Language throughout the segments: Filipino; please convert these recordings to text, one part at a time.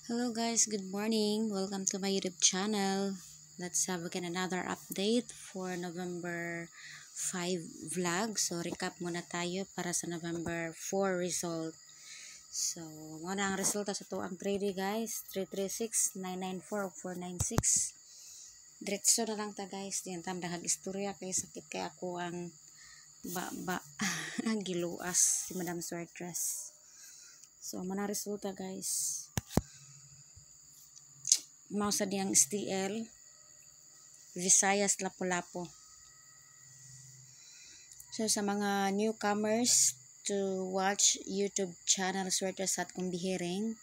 Hello guys, good morning. Welcome to my YouTube channel. Let's have again another update for November 5 vlog. So recap muna tayo para sa November 4 result. So muna ang resulta sa tuang 3D guys. 336, 994, 496. Diretso na lang ta guys. Diyan tam dahag istorya kay sakit kay ako ang giluas si Madam Sweatress. So muna resulta guys. Mao sa diyang STL Visayas Lapu-Lapu. So sa mga newcomers to watch YouTube channel Sweatress at Kumbihiring,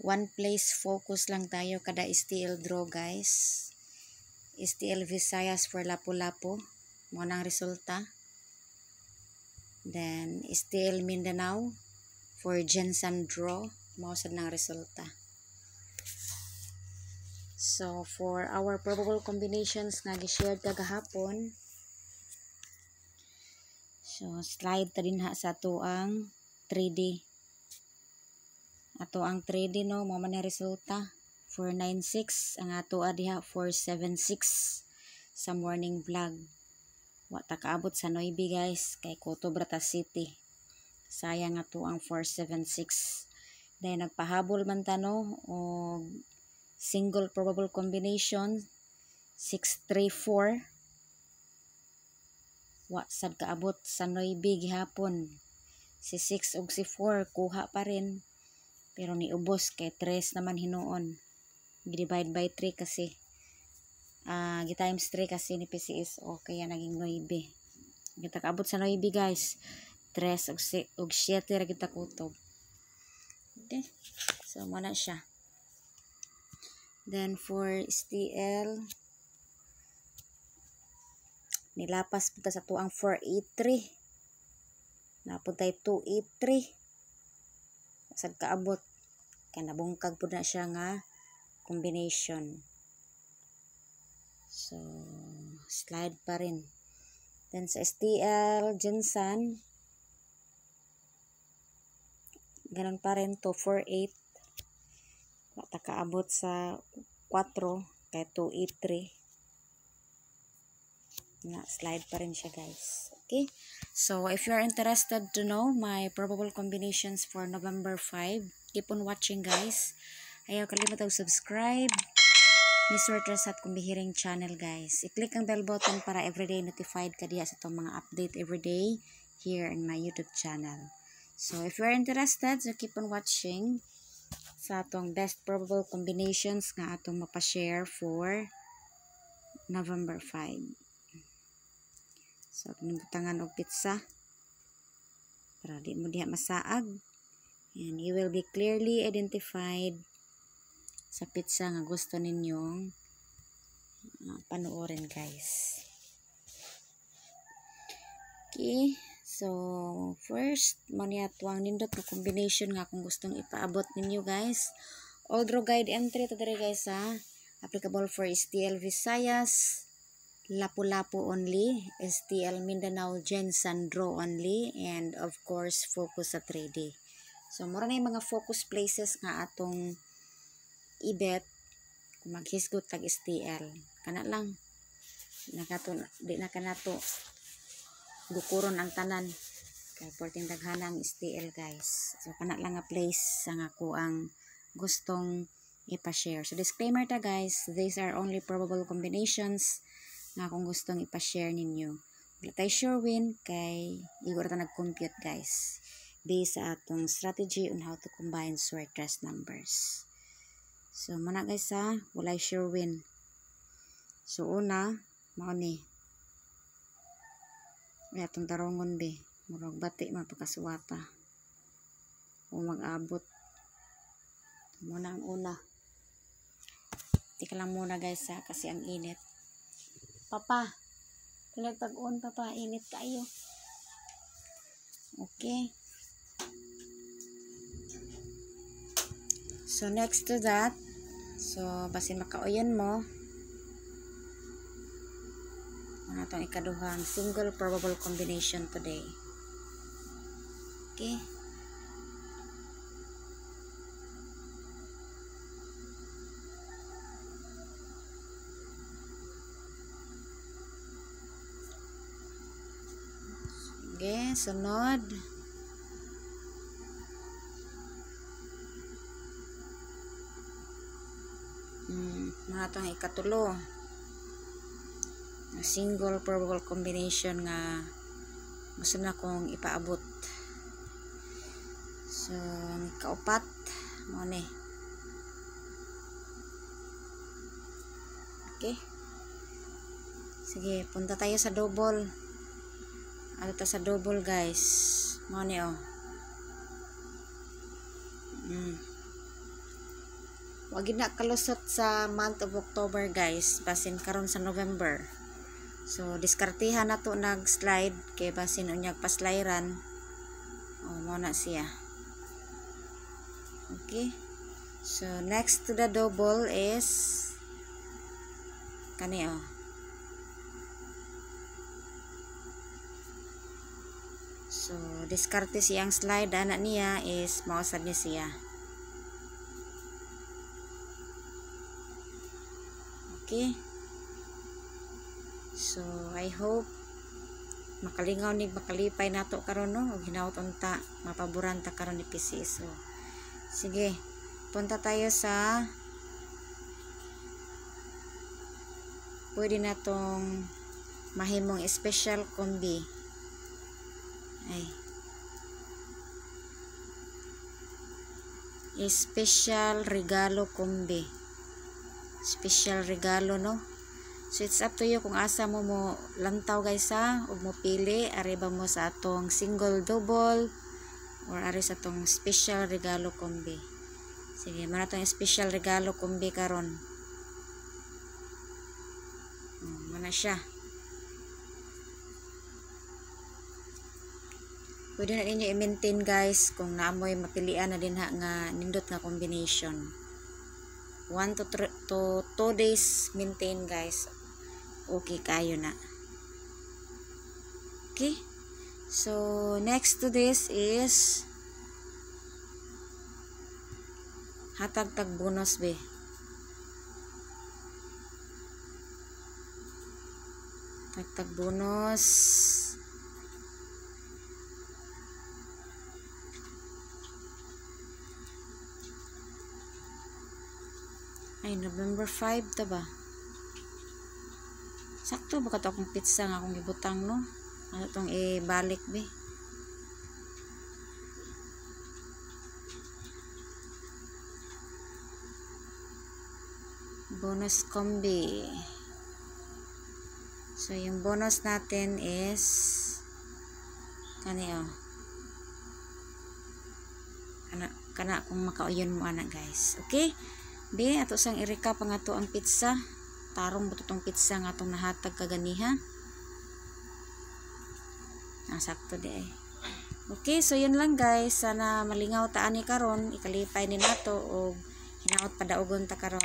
one place focus lang tayo kada STL draw guys. STL Visayas for Lapu-Lapu mo nang resulta. Then STL Mindanao for Jensen draw mo sa nang resulta. So, for our probable combinations nga gi-shared kagahapon, so, slide ta din ha sa ato ang 3D. Ato ang 3D no, mo man resulta. 496, ang ato adiha 476 sa morning vlog. Wa ta kaabot sa Noybi guys, kay Cotabato City. Sayang ato ang 476. Dahil nagpahabol man ta no, o single probable combination 634 wa sad kaabot sa Noybi gihapon. Si 6 ug si 4 kuha pa rin pero niubos kay 3 naman hinuon. Divide by 3 kasi gi-times 3 kasi ni PCS o kaya naging 9. Kita kaabot sa 9 guys. 3 ug 7 ra kita kutob. Okay. So mo na siya. Then for STL, nilapas punta sa tuang 483. Napunta 283. Sad kaabot. Kaya nabungkag po na siya nga combination. So, slide pa rin. Then sa STL, Jensen, ganun pa rin, 248. Wata kaabot sa 4 kaya 283 na slide pa rin siya guys. Okay, so if you are interested to know my probable combinations for November 5, keep on watching guys. Ayaw kalimutan subscribe ni Sweatress at Kumbihiring channel guys. I-click ang bell button para everyday notified ka diya sa itong mga update everyday here in my YouTube channel. So if you are interested, so keep on watching sa atong best probable combinations nga atong mapashare for November 5. So, pinubutangan og pizza para di mo diha masaag. And you will be clearly identified sa pizza nga gusto ninyong panuorin guys. Okay. So, first, maniya tuwang nindot na combination nga kung gustong ipaabot ninyo guys. All draw guide entry to dire guys ha. Applicable for STL Visayas, Lapu-Lapu only, STL Mindanao, Jensen draw only, and of course, focus sa 3D. So, mura na yung mga focus places nga atong ibet kung maghisgot tag STL. Kana lang. Di na kanato gukuron ang tanan kay porting daghanang STL guys. So kana lang nga place sa nga ko ang gustong ipa-share. So disclaimer ta guys, these are only probable combinations nga kung gustong ipa-share ninyo. Wala tayo sure win kay igor ta nag-compute guys based sa atong strategy on how to combine Sweatress numbers. So muna guys ha, wala sure win. So una, mao ni may atong tarongon be. Murag bati mapakasuwata. O mag-abot. Muna ang una. Tika lang muna guys ha, kasi ang init. Papa, pinagtag-on papa, init kayo. Okay. So next to that, so basin makauyan mo, ano itong ikaduhang single probable combination today. Okay. Okay, sunod. Mga itong ikatulo. Single purple combination nga gusto na kong ipaabot. So, kaupat mo ni. Okay. Sige, punta tayo sa double. Ano ta sa double, guys? Mo ni oh. Wag na kalusot sa month of October, guys. Basin karon sa November. So, diskartihan na to nag-slide kay basin unyag paslairan. Oh, mo na siya. Okay. So, next to the double is kani oh. So, diskarte siyang slide anak niya is mausad niya siya. Okay. So, I hope makalingaw ni makalipay nato karon no ug hinaut unta mapaboran ta karon ni PC. So, sige, punta tayo sa pwede na tong mahimong special combi. Ay. Special regalo combi. Special regalo no. So it's up to you kung asa mo lantaw guys ha, ug mo pili ari ba mo sa atong single double or ari sa atong special regalo combi. Sige, mana tong special regalo combi karon. Mana siya? Pwede na ninyo i-maintain guys kung naamoy mapilian na din ha nga nindot nga combination. 1 to 2 days maintain guys. Okay kayo na. Okay. So next to this is hatag tag bonus be. Tag bonus. Ay, November 5 ta ba? Sakto ba kato akong pizza nga akong gibutang no? Ano tong ibalik be? Bonus combi. So, yung bonus natin is kani oh. Kana kung makauyon mo ana guys. Okay? Be, ato sang i-recap ang ato ang pizza. Tarong ba itong pizza nga atong nahatag kaganiha. Sakto di ay. Okay, so yun lang guys. Sana malingaw ta ani karon, ikalipay ni nato o hinaot padaogon ta karon.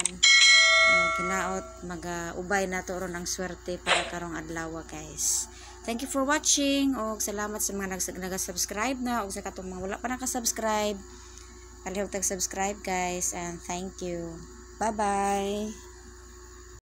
Hinaot mag-ubay nato ron ang swerte para karong adlaw guys. Thank you for watching og salamat sa mga nag-subscribe na og sa katong mga wala pa naka-subscribe. Palihog tag-subscribe guys and thank you. Bye-bye.